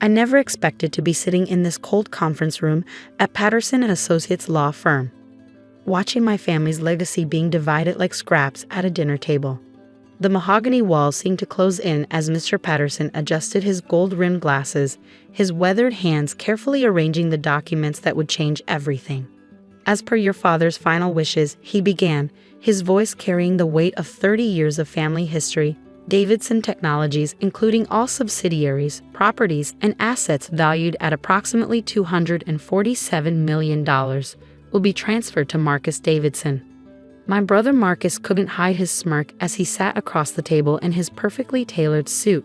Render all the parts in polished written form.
I never expected to be sitting in this cold conference room at Patterson & Associates law firm, watching my family's legacy being divided like scraps at a dinner table. The mahogany walls seemed to close in as Mr. Patterson adjusted his gold-rimmed glasses, his weathered hands carefully arranging the documents that would change everything. As per your father's final wishes, he began, his voice carrying the weight of 30 years of family history. Davidson Technologies, including all subsidiaries, properties, and assets valued at approximately $247 million, will be transferred to Marcus Davidson. My brother Marcus couldn't hide his smirk as he sat across the table in his perfectly tailored suit.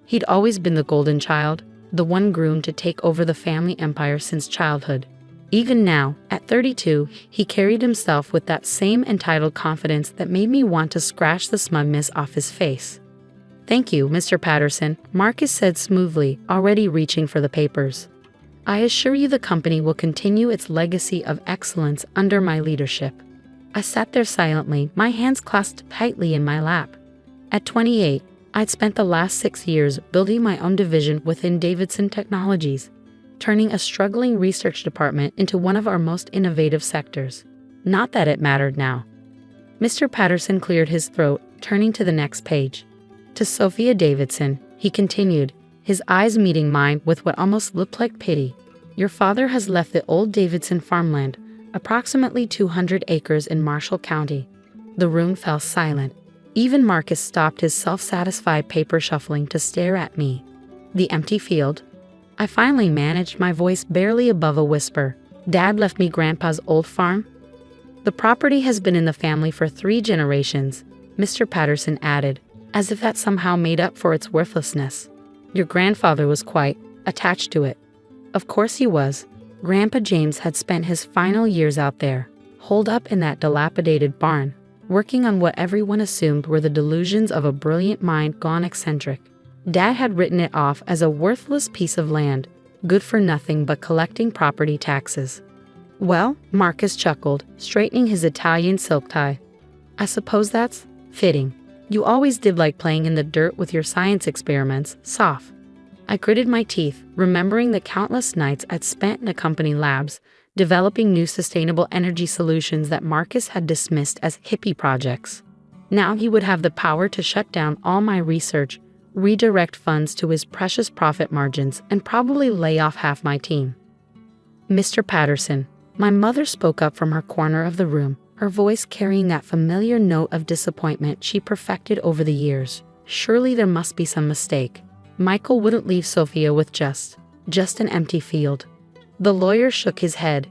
He'd always been the golden child, the one groomed to take over the family empire since childhood. Even now, at 32, he carried himself with that same entitled confidence that made me want to scratch the smugness off his face. "Thank you, Mr. Patterson," Marcus said smoothly, already reaching for the papers. "I assure you the company will continue its legacy of excellence under my leadership." I sat there silently, my hands clasped tightly in my lap. At 28, I'd spent the last 6 years building my own division within Davidson Technologies, turning a struggling research department into one of our most innovative sectors. Not that it mattered now. Mr. Patterson cleared his throat, turning to the next page. "To Sophia Davidson," he continued, his eyes meeting mine with what almost looked like pity. "Your father has left the old Davidson farmland, approximately 200 acres in Marshall County." The room fell silent. Even Marcus stopped his self-satisfied paper shuffling to stare at me. "The empty field?" I finally managed, my voice barely above a whisper. "Dad left me Grandpa's old farm?" "The property has been in the family for 3 generations," Mr. Patterson added, as if that somehow made up for its worthlessness. "Your grandfather was quite attached to it." Of course he was. Grandpa James had spent his final years out there, holed up in that dilapidated barn, working on what everyone assumed were the delusions of a brilliant mind gone eccentric. Dad had written it off as a worthless piece of land, good for nothing but collecting property taxes. "Well," Marcus chuckled, straightening his Italian silk tie, "I suppose that's fitting. You always did like playing in the dirt with your science experiments, Soph." I gritted my teeth, remembering the countless nights I'd spent in the company labs, developing new sustainable energy solutions that Marcus had dismissed as hippie projects. Now he would have the power to shut down all my research, redirect funds to his precious profit margins, and probably lay off half my team. "Mr. Patterson," my mother spoke up from her corner of the room, her voice carrying that familiar note of disappointment she perfected over the years. "Surely there must be some mistake. Michael wouldn't leave Sophia with just an empty field." The lawyer shook his head.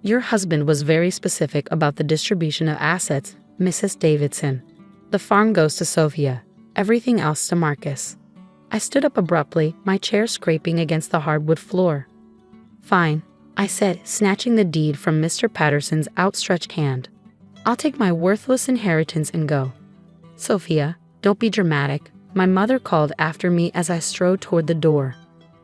"Your husband was very specific about the distribution of assets, Mrs. Davidson. The farm goes to Sophia, everything else to Marcus." I stood up abruptly, my chair scraping against the hardwood floor. "Fine," I said, snatching the deed from Mr. Patterson's outstretched hand. "I'll take my worthless inheritance and go." "Sophia, don't be dramatic," my mother called after me as I strode toward the door.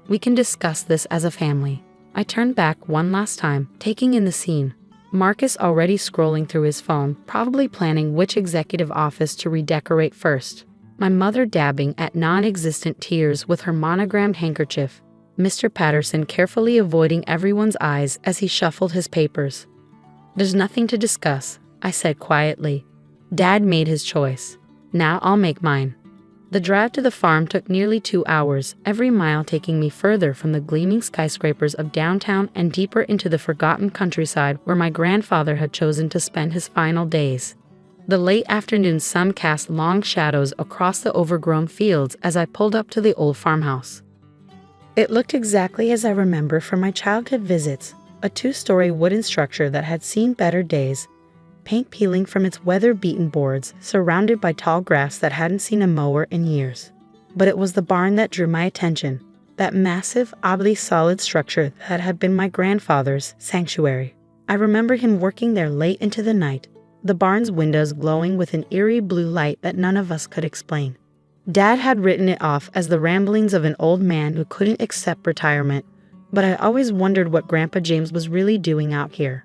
"We can discuss this as a family." I turned back one last time, taking in the scene. Marcus already scrolling through his phone, probably planning which executive office to redecorate first. My mother dabbing at non-existent tears with her monogrammed handkerchief. Mr. Patterson carefully avoiding everyone's eyes as he shuffled his papers. "There's nothing to discuss," I said quietly. "Dad made his choice. Now I'll make mine." The drive to the farm took nearly 2 hours, every mile taking me further from the gleaming skyscrapers of downtown and deeper into the forgotten countryside where my grandfather had chosen to spend his final days. The late afternoon sun cast long shadows across the overgrown fields as I pulled up to the old farmhouse. It looked exactly as I remember from my childhood visits, a 2-story wooden structure that had seen better days, paint peeling from its weather-beaten boards, surrounded by tall grass that hadn't seen a mower in years. But it was the barn that drew my attention, that massive, oddly solid structure that had been my grandfather's sanctuary. I remember him working there late into the night, the barn's windows glowing with an eerie blue light that none of us could explain. Dad had written it off as the ramblings of an old man who couldn't accept retirement, but I always wondered what Grandpa James was really doing out here.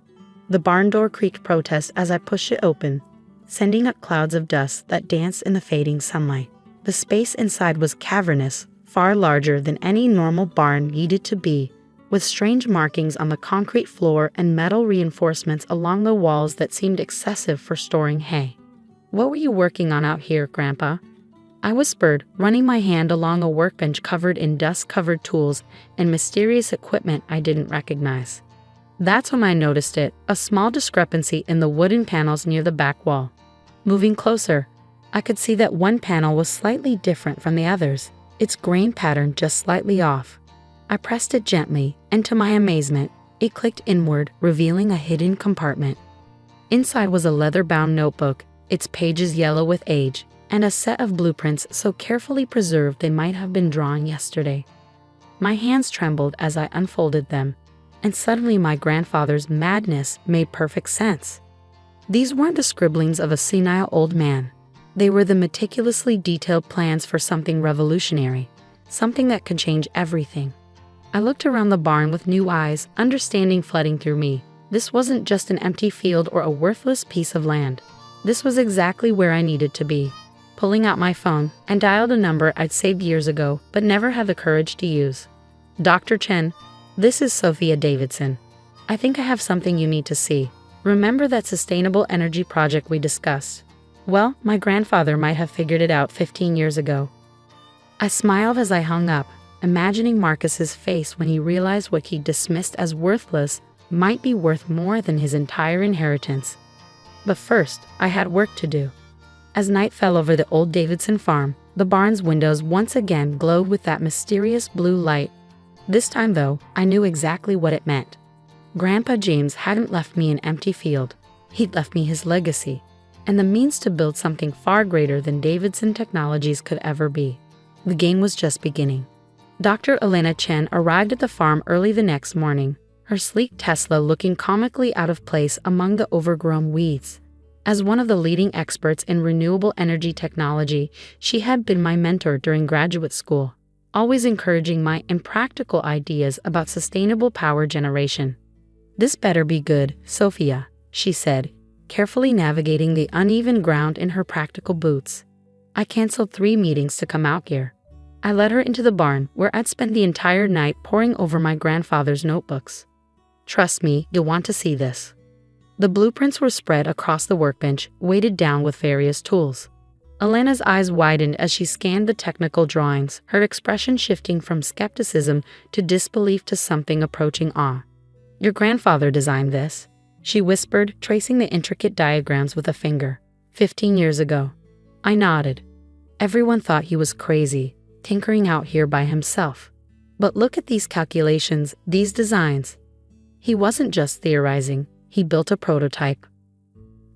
The barn door creaked protest as I pushed it open, sending up clouds of dust that danced in the fading sunlight. The space inside was cavernous, far larger than any normal barn needed to be, with strange markings on the concrete floor and metal reinforcements along the walls that seemed excessive for storing hay. "What were you working on out here, Grandpa?" I whispered, running my hand along a workbench covered in dust-covered tools and mysterious equipment I didn't recognize. That's when I noticed it, a small discrepancy in the wooden panels near the back wall. Moving closer, I could see that one panel was slightly different from the others, its grain pattern just slightly off. I pressed it gently, and to my amazement, it clicked inward, revealing a hidden compartment. Inside was a leather-bound notebook, its pages yellow with age, and a set of blueprints so carefully preserved they might have been drawn yesterday. My hands trembled as I unfolded them, and suddenly my grandfather's madness made perfect sense. These weren't the scribblings of a senile old man. They were the meticulously detailed plans for something revolutionary, something that could change everything. I looked around the barn with new eyes, understanding flooding through me. This wasn't just an empty field or a worthless piece of land. This was exactly where I needed to be. Pulling out my phone, and dialed a number I'd saved years ago but never had the courage to use. "Dr. Chen, this is Sophia Davidson. I think I have something you need to see. Remember that sustainable energy project we discussed? Well, my grandfather might have figured it out 15 years ago." I smiled as I hung up, imagining Marcus's face when he realized what he dismissed as worthless might be worth more than his entire inheritance. But first, I had work to do. As night fell over the old Davidson farm, the barn's windows once again glowed with that mysterious blue light. This time, though, I knew exactly what it meant. Grandpa James hadn't left me an empty field. He'd left me his legacy, and the means to build something far greater than Davidson Technologies could ever be. The game was just beginning. Dr. Elena Chen arrived at the farm early the next morning, her sleek Tesla looking comically out of place among the overgrown weeds. As one of the leading experts in renewable energy technology, she had been my mentor during graduate school, always encouraging my impractical ideas about sustainable power generation. "This better be good, Sophia," she said, carefully navigating the uneven ground in her practical boots. I canceled 3 meetings to come out here. I led her into the barn, where I'd spent the entire night poring over my grandfather's notebooks. "Trust me, you'll want to see this." The blueprints were spread across the workbench, weighted down with various tools. Elena's eyes widened as she scanned the technical drawings, her expression shifting from skepticism to disbelief to something approaching awe. "Your grandfather designed this," she whispered, tracing the intricate diagrams with a finger. 15 years ago." I nodded. Everyone thought he was crazy, tinkering out here by himself. But look at these calculations, these designs. He wasn't just theorizing, he built a prototype.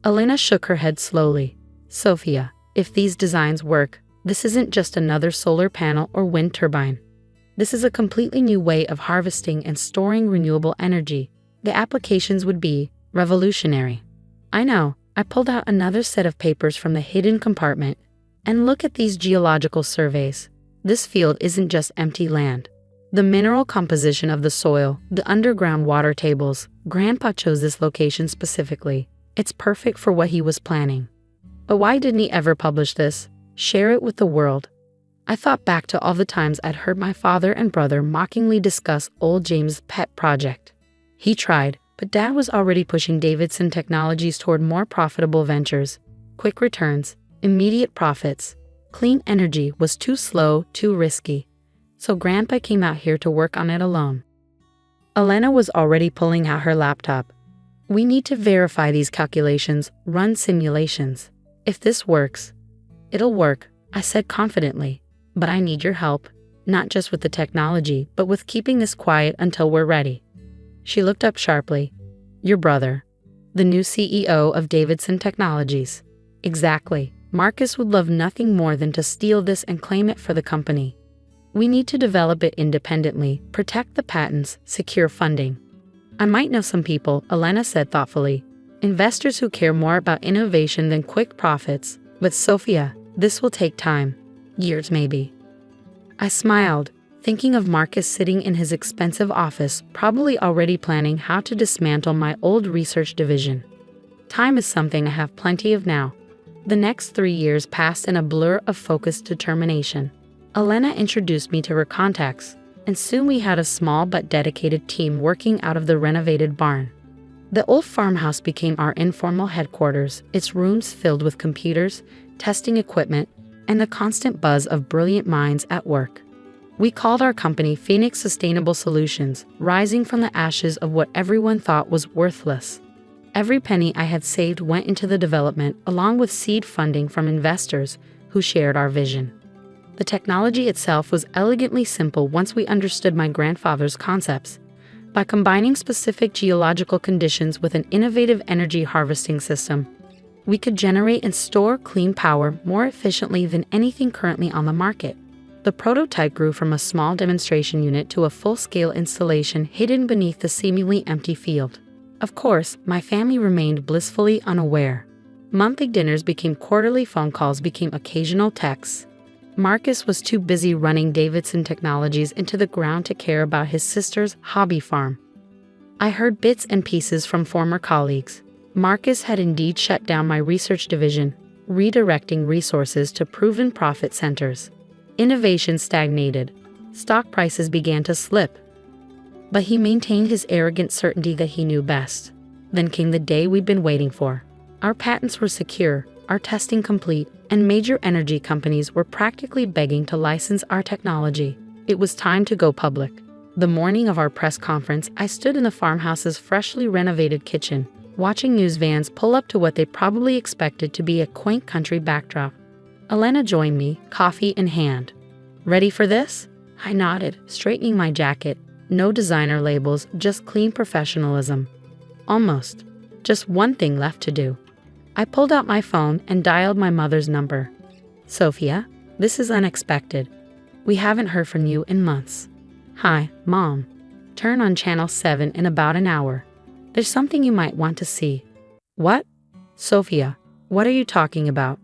Elena shook her head slowly. "Sophia, if these designs work, this isn't just another solar panel or wind turbine. This is a completely new way of harvesting and storing renewable energy. The applications would be revolutionary." I know. I pulled out another set of papers from the hidden compartment. "And look at these geological surveys. This field isn't just empty land. The mineral composition of the soil, the underground water tables, Grandpa chose this location specifically. It's perfect for what he was planning. But why didn't he ever publish this? Share it with the world?" I thought back to all the times I'd heard my father and brother mockingly discuss old James' pet project. He tried, but Dad was already pushing Davidson Technologies toward more profitable ventures. Quick returns, immediate profits. Clean energy was too slow, too risky. So Grandpa came out here to work on it alone. Elena was already pulling out her laptop. "We need to verify these calculations, run simulations. If this works, it'll work," I said confidently. "But I need your help, not just with the technology, but with keeping this quiet until we're ready." She looked up sharply. "Your brother, the new CEO of Davidson Technologies." "Exactly. Marcus would love nothing more than to steal this and claim it for the company. We need to develop it independently, protect the patents, secure funding." "I might know some people," Elena said thoughtfully. "Investors who care more about innovation than quick profits. But Sophia, this will take time. Years maybe." I smiled, thinking of Marcus sitting in his expensive office, probably already planning how to dismantle my old research division. Time is something I have plenty of now. The next 3 years passed in a blur of focused determination. Elena introduced me to her contacts, and soon we had a small but dedicated team working out of the renovated barn. The old farmhouse became our informal headquarters, its rooms filled with computers, testing equipment, and the constant buzz of brilliant minds at work. We called our company Phoenix Sustainable Solutions, rising from the ashes of what everyone thought was worthless. Every penny I had saved went into the development, along with seed funding from investors who shared our vision. The technology itself was elegantly simple once we understood my grandfather's concepts. By combining specific geological conditions with an innovative energy harvesting system, we could generate and store clean power more efficiently than anything currently on the market. The prototype grew from a small demonstration unit to a full-scale installation hidden beneath the seemingly empty field. Of course, my family remained blissfully unaware. Monthly dinners became quarterly, phone calls became occasional texts. Marcus was too busy running Davidson Technologies into the ground to care about his sister's hobby farm. I heard bits and pieces from former colleagues. Marcus had indeed shut down my research division, redirecting resources to proven profit centers. Innovation stagnated. Stock prices began to slip. But he maintained his arrogant certainty that he knew best. Then came the day we'd been waiting for. Our patents were secure, our testing complete, and major energy companies were practically begging to license our technology. It was time to go public. The morning of our press conference, I stood in the farmhouse's freshly renovated kitchen, watching news vans pull up to what they probably expected to be a quaint country backdrop. Elena joined me, coffee in hand. "Ready for this?" I nodded, straightening my jacket. No designer labels, just clean professionalism. Almost. Just one thing left to do. I pulled out my phone and dialed my mother's number. "Sophia, this is unexpected. We haven't heard from you in months." "Hi, Mom. Turn on channel 7 in about an hour. There's something you might want to see." "What?" "Sophia, what are you talking about?"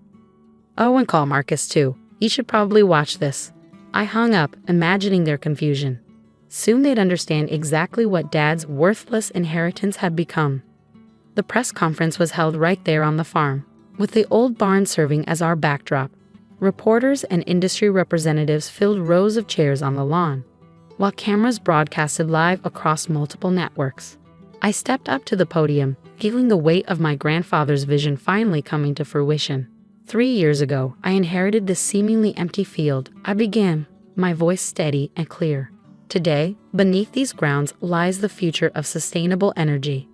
"Oh, and call Marcus too. He should probably watch this." I hung up, imagining their confusion. Soon they'd understand exactly what Dad's worthless inheritance had become. The press conference was held right there on the farm, with the old barn serving as our backdrop. Reporters and industry representatives filled rows of chairs on the lawn, while cameras broadcasted live across multiple networks. I stepped up to the podium, feeling the weight of my grandfather's vision finally coming to fruition. 3 years ago, I inherited this seemingly empty field. I began, my voice steady and clear. Today, beneath these grounds lies the future of sustainable energy.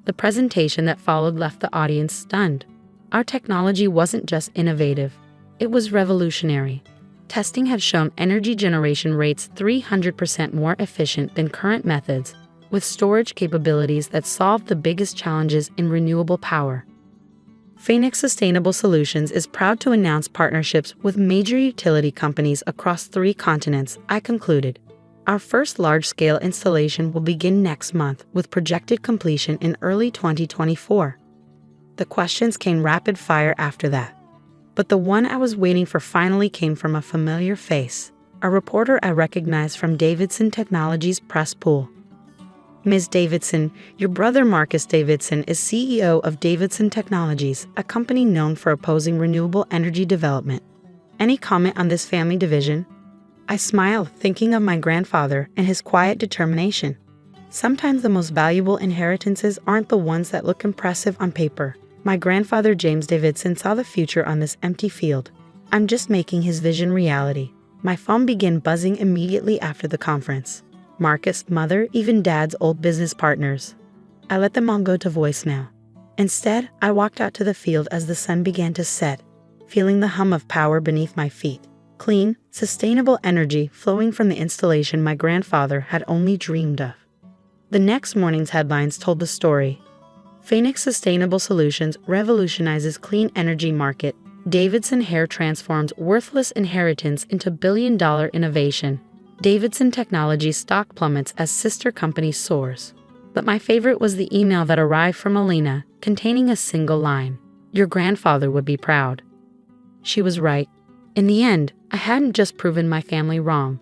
The presentation that followed left the audience stunned. Our technology wasn't just innovative, it was revolutionary. Testing had shown energy generation rates 300% more efficient than current methods, with storage capabilities that solved the biggest challenges in renewable power. Phoenix Sustainable Solutions is proud to announce partnerships with major utility companies across 3 continents, I concluded. Our first large-scale installation will begin next month, with projected completion in early 2024. The questions came rapid fire after that. But the one I was waiting for finally came from a familiar face, a reporter I recognized from Davidson Technologies' press pool. "Ms. Davidson, your brother Marcus Davidson is CEO of Davidson Technologies, a company known for opposing renewable energy development. Any comment on this family division?" I smiled, thinking of my grandfather and his quiet determination. Sometimes the most valuable inheritances aren't the ones that look impressive on paper. My grandfather James Davidson saw the future on this empty field. I'm just making his vision reality. My phone began buzzing immediately after the conference. Marcus, Mother, even Dad's old business partners. I let them all go to voicemail. Instead, I walked out to the field as the sun began to set, feeling the hum of power beneath my feet. Clean, sustainable energy flowing from the installation my grandfather had only dreamed of. The next morning's headlines told the story. Phoenix Sustainable Solutions revolutionizes clean energy market. Davidson Hair transforms worthless inheritance into billion-dollar innovation. Davidson Technologies stock plummets as sister company soars. But my favorite was the email that arrived from Elena, containing a single line. "Your grandfather would be proud." She was right. In the end, I hadn't just proven my family wrong.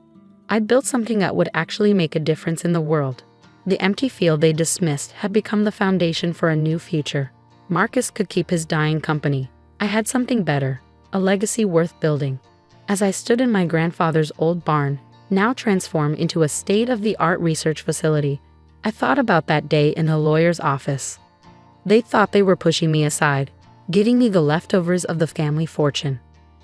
I'd built something that would actually make a difference in the world. The empty field they dismissed had become the foundation for a new future. Marcus could keep his dying company. I had something better, a legacy worth building. As I stood in my grandfather's old barn, now transformed into a state-of-the-art research facility, I thought about that day in a lawyer's office. They thought they were pushing me aside, giving me the leftovers of the family fortune.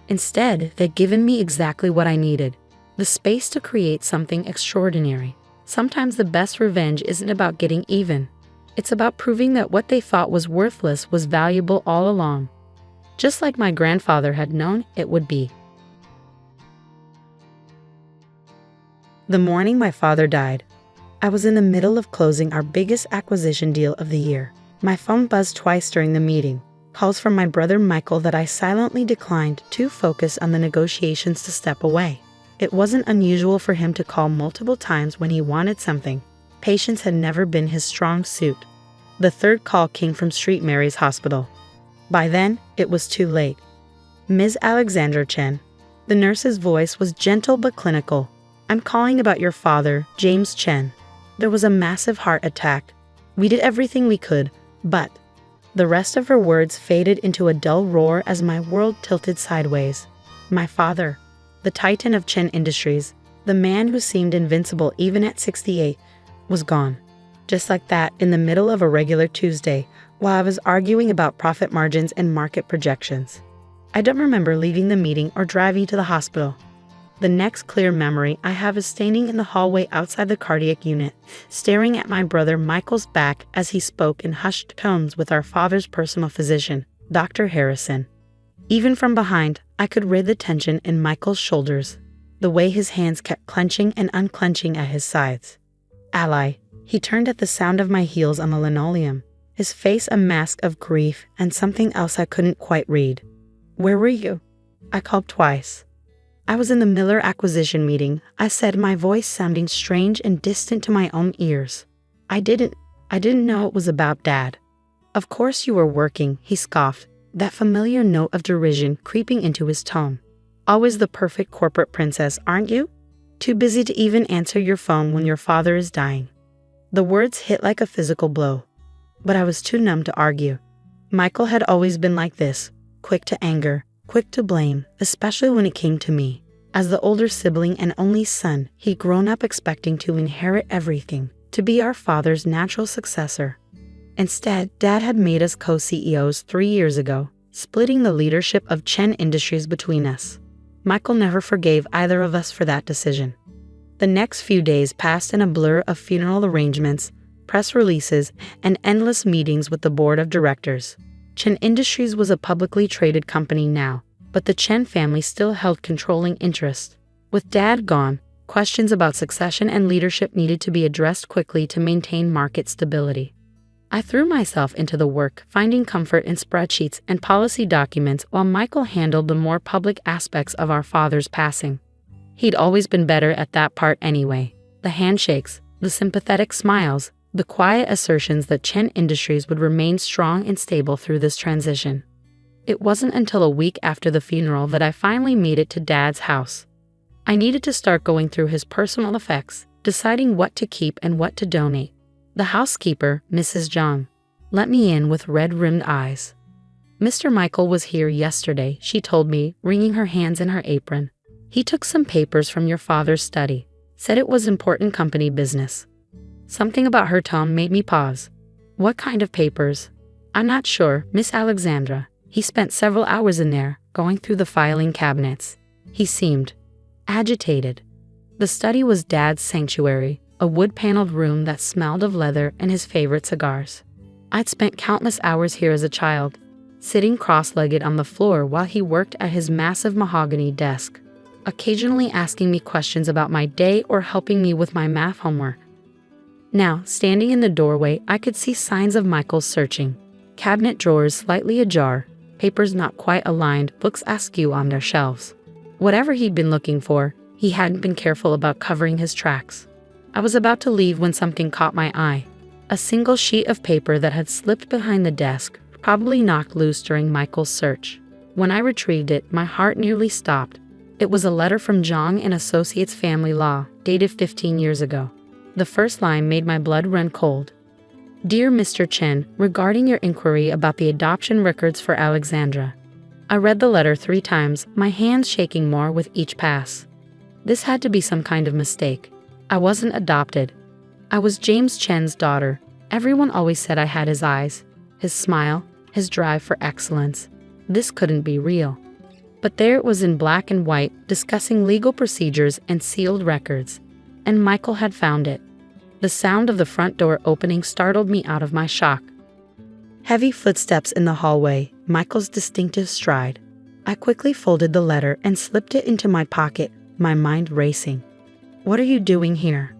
Instead, they'd given me exactly what I needed, the space to create something extraordinary. Sometimes the best revenge isn't about getting even. It's about proving that what they thought was worthless was valuable all along, just like my grandfather had known it would be. The morning my father died, I was in the middle of closing our biggest acquisition deal of the year. My phone buzzed twice during the meeting, calls from my brother Michael that I silently declined, too focused on the negotiations to step away. It wasn't unusual for him to call multiple times when he wanted something. Patience had never been his strong suit. The third call came from St. Mary's Hospital. By then, it was too late. Ms. Alexandra Chen. The nurse's voice was gentle but clinical. I'm calling about your father, James Chen. There was a massive heart attack. We did everything we could, but... The rest of her words faded into a dull roar as my world tilted sideways. My father, the titan of Chen Industries, the man who seemed invincible even at 68, was gone. Just like that, in the middle of a regular Tuesday, while I was arguing about profit margins and market projections. I don't remember leaving the meeting or driving to the hospital. The next clear memory I have is standing in the hallway outside the cardiac unit, staring at my brother Michael's back as he spoke in hushed tones with our father's personal physician, Dr. Harrison. Even from behind, I could read the tension in Michael's shoulders, the way his hands kept clenching and unclenching at his sides. Ally, he turned at the sound of my heels on the linoleum, his face a mask of grief and something else I couldn't quite read. Where were you? I called twice. I was in the Miller acquisition meeting, I said, my voice sounding strange and distant to my own ears. I didn't know it was about Dad. Of course you were working, he scoffed, that familiar note of derision creeping into his tone. Always the perfect corporate princess, aren't you? Too busy to even answer your phone when your father is dying. The words hit like a physical blow. But I was too numb to argue. Michael had always been like this, quick to anger, quick to blame, especially when it came to me. As the older sibling and only son, he'd grown up expecting to inherit everything, to be our father's natural successor. Instead, Dad had made us co-CEOs 3 years ago, splitting the leadership of Chen Industries between us. Michael never forgave either of us for that decision. The next few days passed in a blur of funeral arrangements, press releases, and endless meetings with the board of directors. Chen Industries was a publicly traded company now, but the Chen family still held controlling interest. With Dad gone, questions about succession and leadership needed to be addressed quickly to maintain market stability. I threw myself into the work, finding comfort in spreadsheets and policy documents while Michael handled the more public aspects of our father's passing. He'd always been better at that part anyway. The handshakes, the sympathetic smiles, the quiet assertions that Chen Industries would remain strong and stable through this transition. It wasn't until a week after the funeral that I finally made it to Dad's house. I needed to start going through his personal effects, deciding what to keep and what to donate. The housekeeper, Mrs. Zhang, let me in with red-rimmed eyes. Mr. Michael was here yesterday, she told me, wringing her hands in her apron. He took some papers from your father's study, said it was important company business. Something about her tone made me pause. What kind of papers? I'm not sure, Miss Alexandra. He spent several hours in there, going through the filing cabinets. He seemed agitated. The study was Dad's sanctuary, a wood-paneled room that smelled of leather and his favorite cigars. I'd spent countless hours here as a child, sitting cross-legged on the floor while he worked at his massive mahogany desk, occasionally asking me questions about my day or helping me with my math homework. Now, standing in the doorway, I could see signs of Michael's searching. Cabinet drawers slightly ajar, papers not quite aligned, books askew on their shelves. Whatever he'd been looking for, he hadn't been careful about covering his tracks. I was about to leave when something caught my eye. A single sheet of paper that had slipped behind the desk, probably knocked loose during Michael's search. When I retrieved it, my heart nearly stopped. It was a letter from Zhang and Associates Family Law, dated 15 years ago. The first line made my blood run cold. Dear Mr. Chen, regarding your inquiry about the adoption records for Alexandra, I read the letter 3 times, my hands shaking more with each pass. This had to be some kind of mistake. I wasn't adopted. I was James Chen's daughter. Everyone always said I had his eyes, his smile, his drive for excellence. This couldn't be real. But there it was in black and white, discussing legal procedures and sealed records. And Michael had found it. The sound of the front door opening startled me out of my shock. Heavy footsteps in the hallway, Michael's distinctive stride. I quickly folded the letter and slipped it into my pocket, my mind racing. "What are you doing here?"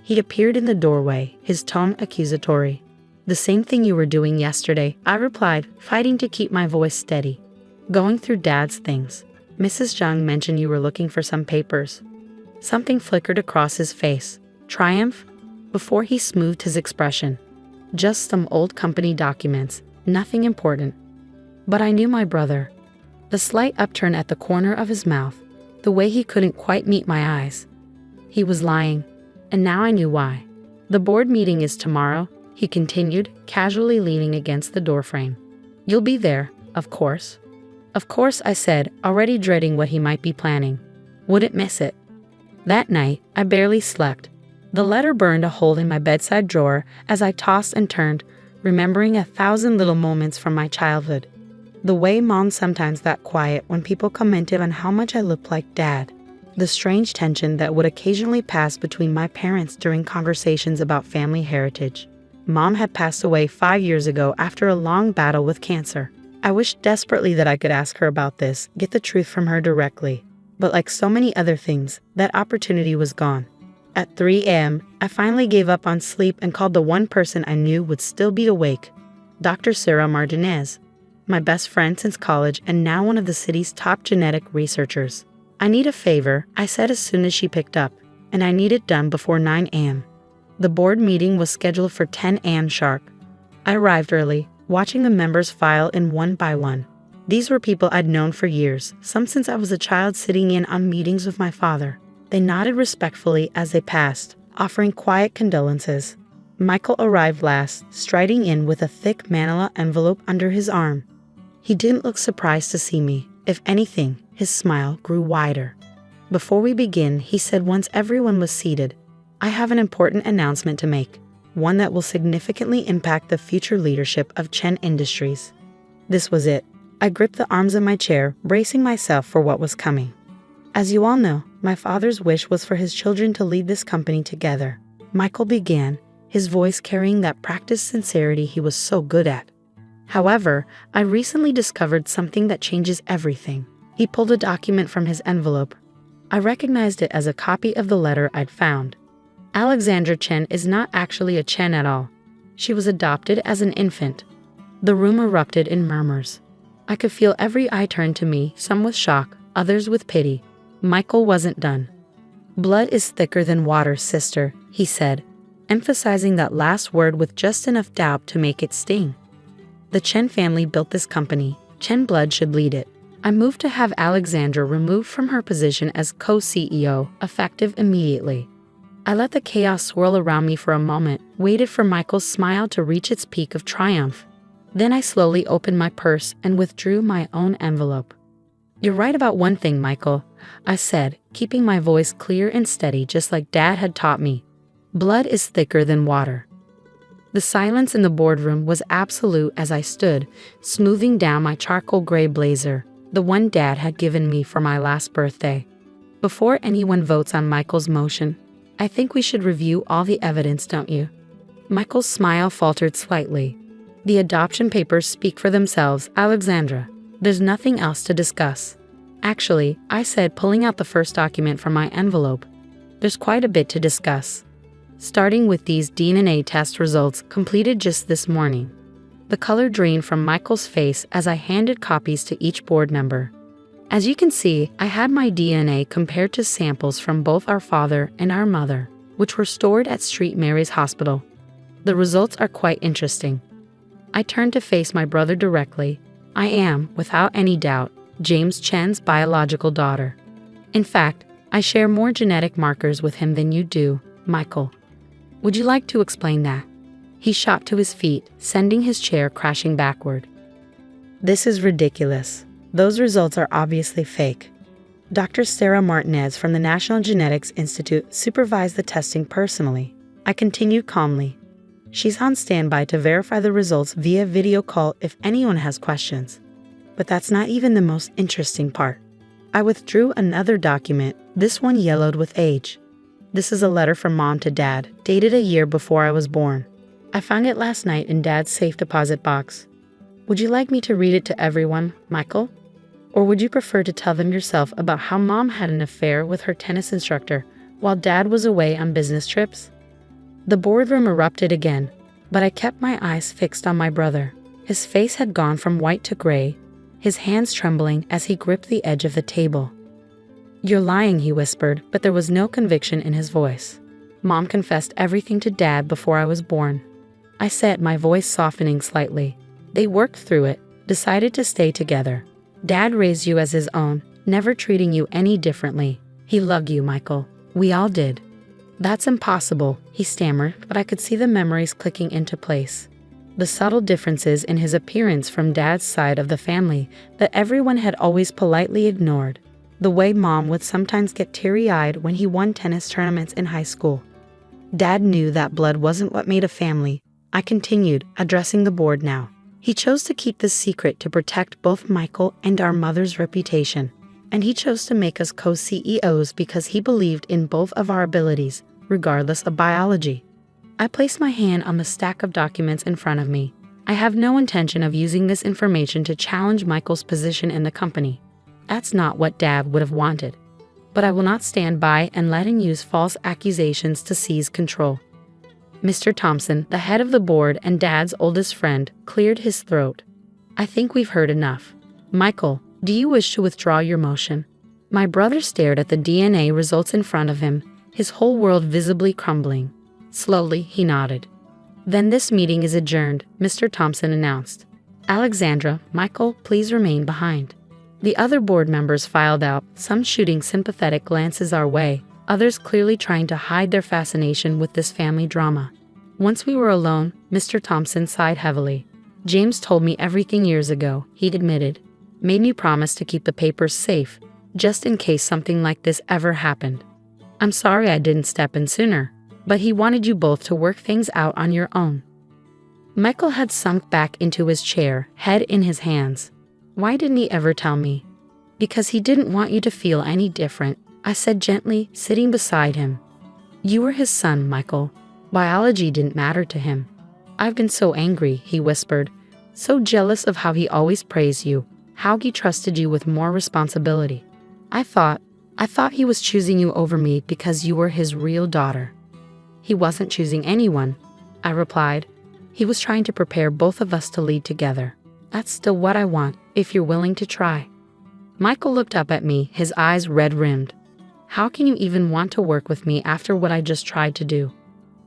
He appeared in the doorway, his tone accusatory. "The same thing you were doing yesterday," I replied, fighting to keep my voice steady. "Going through Dad's things. Mrs. Zhang mentioned you were looking for some papers." Something flickered across his face. Triumph? Before he smoothed his expression. Just some old company documents, nothing important. But I knew my brother. The slight upturn at the corner of his mouth, the way he couldn't quite meet my eyes. He was lying, and now I knew why. "The board meeting is tomorrow," he continued, casually leaning against the doorframe. "You'll be there, of course." "Of course," I said, already dreading what he might be planning. Wouldn't miss it. That night, I barely slept. The letter burned a hole in my bedside drawer as I tossed and turned, remembering 1,000 little moments from my childhood. The way Mom sometimes got quiet when people commented on how much I looked like Dad. The strange tension that would occasionally pass between my parents during conversations about family heritage. Mom had passed away 5 years ago after a long battle with cancer. I wished desperately that I could ask her about this, get the truth from her directly. But like so many other things, that opportunity was gone. At 3 a.m., I finally gave up on sleep and called the one person I knew would still be awake, Dr. Sarah Martinez, my best friend since college and now one of the city's top genetic researchers. "I need a favor," I said as soon as she picked up, "and I need it done before 9 a.m. The board meeting was scheduled for 10 a.m. sharp. I arrived early, watching the members file in one by one. These were people I'd known for years, some since I was a child sitting in on meetings with my father. They nodded respectfully as they passed, offering quiet condolences. Michael arrived last, striding in with a thick manila envelope under his arm. He didn't look surprised to see me. If anything, his smile grew wider. "Before we begin," he said once everyone was seated, "I have an important announcement to make, one that will significantly impact the future leadership of Chen Industries." This was it. I gripped the arms of my chair, bracing myself for what was coming. "As you all know, my father's wish was for his children to lead this company together," Michael began, his voice carrying that practiced sincerity he was so good at. "However, I recently discovered something that changes everything." He pulled a document from his envelope. I recognized it as a copy of the letter I'd found. Alexandra Chen is not actually a Chen at all. She was adopted as an infant. The room erupted in murmurs. I could feel every eye turn to me, some with shock, others with pity. Michael wasn't done. "Blood is thicker than water, sister," he said, emphasizing that last word with just enough doubt to make it sting. "The Chen family built this company. Chen blood should lead it. I moved to have Alexandra removed from her position as co-CEO, effective immediately." I let the chaos swirl around me for a moment, waited for Michael's smile to reach its peak of triumph. Then I slowly opened my purse and withdrew my own envelope. "You're right about one thing, Michael," I said, keeping my voice clear and steady just like Dad had taught me. "Blood is thicker than water." The silence in the boardroom was absolute as I stood, smoothing down my charcoal gray blazer, the one Dad had given me for my last birthday. "Before anyone votes on Michael's motion, I think we should review all the evidence, don't you?" Michael's smile faltered slightly. "The adoption papers speak for themselves, Alexandra. There's nothing else to discuss." "Actually," I said, pulling out the first document from my envelope, "there's quite a bit to discuss. Starting with these DNA test results completed just this morning." The color drained from Michael's face as I handed copies to each board member. As you can see, I had my DNA compared to samples from both our father and our mother, which were stored at St. Mary's Hospital. The results are quite interesting. I turned to face my brother directly. "I am, without any doubt, James Chen's biological daughter. In fact, I share more genetic markers with him than you do, Michael. Would you like to explain that?" He shot to his feet, sending his chair crashing backward. "This is ridiculous. Those results are obviously fake. Dr. Sarah Martinez from the National Genetics Institute supervised the testing personally. I continued calmly. She's on standby to verify the results via video call if anyone has questions. But that's not even the most interesting part. I withdrew another document, this one yellowed with age. This is a letter from Mom to Dad, dated a year before I was born. I found it last night in Dad's safe deposit box. Would you like me to read it to everyone, Michael? Or would you prefer to tell them yourself about how Mom had an affair with her tennis instructor while Dad was away on business trips? The boardroom erupted again, but I kept my eyes fixed on my brother. His face had gone from white to gray, his hands trembling as he gripped the edge of the table. You're lying, he whispered, but there was no conviction in his voice. Mom confessed everything to Dad before I was born. I said, my voice softening slightly. They worked through it, decided to stay together. Dad raised you as his own, never treating you any differently. He loved you, Michael. We all did. That's impossible, he stammered, but I could see the memories clicking into place. The subtle differences in his appearance from Dad's side of the family that everyone had always politely ignored. The way Mom would sometimes get teary-eyed when he won tennis tournaments in high school. Dad knew that blood wasn't what made a family. I continued, addressing the board now. He chose to keep this secret to protect both Michael and our mother's reputation. And he chose to make us co-CEOs because he believed in both of our abilities, regardless of biology. I placed my hand on the stack of documents in front of me. I have no intention of using this information to challenge Michael's position in the company. That's not what Dad would have wanted. But I will not stand by and let him use false accusations to seize control. Mr. Thompson, the head of the board and Dad's oldest friend, cleared his throat. I think we've heard enough. Michael, do you wish to withdraw your motion? My brother stared at the DNA results in front of him, his whole world visibly crumbling. Slowly, he nodded. Then this meeting is adjourned, Mr. Thompson announced. Alexandra, Michael, please remain behind. The other board members filed out, some shooting sympathetic glances our way, others clearly trying to hide their fascination with this family drama. Once we were alone, Mr. Thompson sighed heavily. James told me everything years ago, he'd admitted. Made me promise to keep the papers safe, just in case something like this ever happened. I'm sorry I didn't step in sooner, but he wanted you both to work things out on your own. Michael had sunk back into his chair, head in his hands. Why didn't he ever tell me? Because he didn't want you to feel any different, I said gently, sitting beside him. You were his son, Michael. Biology didn't matter to him. I've been so angry, he whispered, so jealous of how he always praised you, how he trusted you with more responsibility. I thought he was choosing you over me because you were his real daughter. He wasn't choosing anyone, I replied. He was trying to prepare both of us to lead together. That's still what I want, if you're willing to try. Michael looked up at me, his eyes red-rimmed. How can you even want to work with me after what I just tried to do?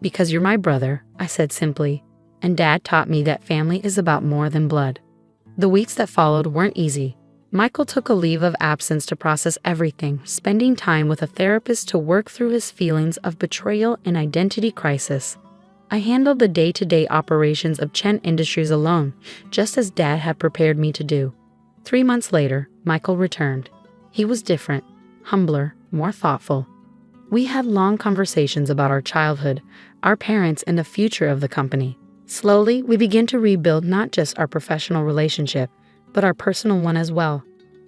Because you're my brother, I said simply, and Dad taught me that family is about more than blood. The weeks that followed weren't easy. Michael took a leave of absence to process everything, spending time with a therapist to work through his feelings of betrayal and identity crisis. I handled the day-to-day operations of Chen Industries alone, just as Dad had prepared me to do. 3 months later, Michael returned. He was different, humbler, more thoughtful. We had long conversations about our childhood, our parents, and the future of the company. Slowly, we began to rebuild not just our professional relationship, but our personal one as well.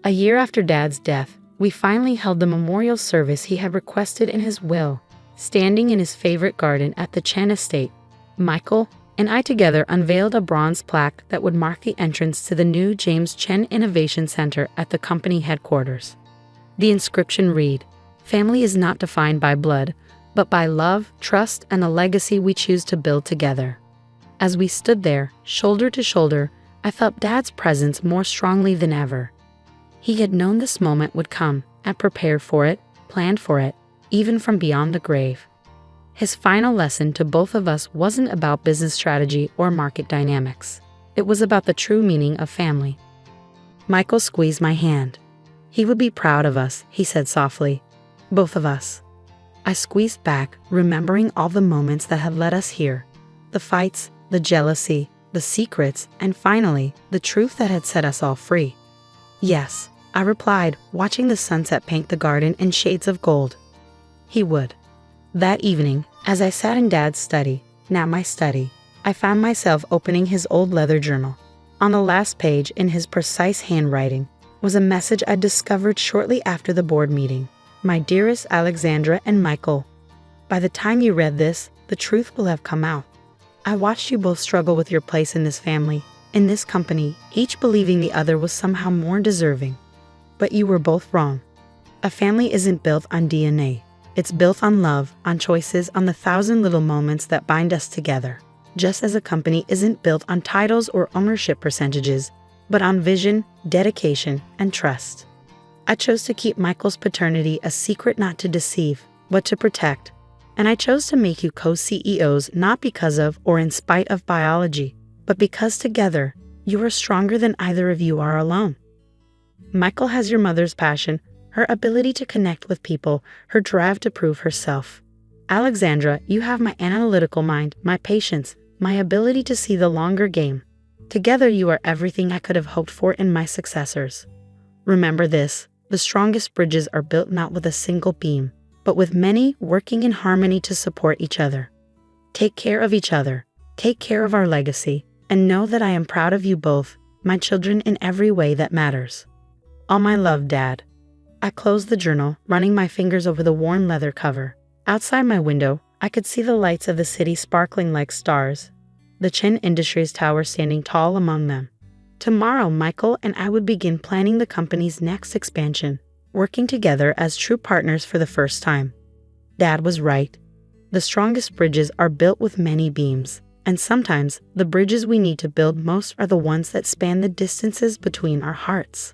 A year after Dad's death, we finally held the memorial service he had requested in his will, standing in his favorite garden at the Chen estate. Michael and I together unveiled a bronze plaque that would mark the entrance to the new James Chen Innovation Center at the company headquarters. The inscription read, "Family is not defined by blood, but by love, trust, and the legacy we choose to build together." As we stood there, shoulder to shoulder, I felt Dad's presence more strongly than ever. He had known this moment would come, and prepared for it, planned for it, even from beyond the grave. His final lesson to both of us wasn't about business strategy or market dynamics. It was about the true meaning of family. Michael squeezed my hand. He would be proud of us, he said softly. Both of us. I squeezed back, remembering all the moments that had led us here. The fights, the jealousy, the secrets, and finally, the truth that had set us all free. Yes, I replied, watching the sunset paint the garden in shades of gold. He would. That evening, as I sat in Dad's study, now my study, I found myself opening his old leather journal. On the last page, in his precise handwriting, was a message I discovered shortly after the board meeting. My dearest Alexandra and Michael, by the time you read this, the truth will have come out. I watched you both struggle with your place in this family, in this company, each believing the other was somehow more deserving. But you were both wrong. A family isn't built on DNA. It's built on love, on choices, on the thousand little moments that bind us together. Just as a company isn't built on titles or ownership percentages, but on vision, dedication, and trust. I chose to keep Michael's paternity a secret, not to deceive, but to protect. And I chose to make you co-CEOs not because of or in spite of biology, but because together, you are stronger than either of you are alone. Michael has your mother's passion, her ability to connect with people, her drive to prove herself. Alexandra, you have my analytical mind, my patience, my ability to see the longer game. Together you are everything I could have hoped for in my successors. Remember this, the strongest bridges are built not with a single beam, but with many working in harmony to support each other. Take care of each other, take care of our legacy, and know that I am proud of you both, my children, in every way that matters. All my love, Dad. I closed the journal, running my fingers over the worn leather cover. Outside my window, I could see the lights of the city sparkling like stars, the Chin Industries Tower standing tall among them. Tomorrow, Michael and I would begin planning the company's next expansion, working together as true partners for the first time. Dad was right. The strongest bridges are built with many beams, and sometimes the bridges we need to build most are the ones that span the distances between our hearts.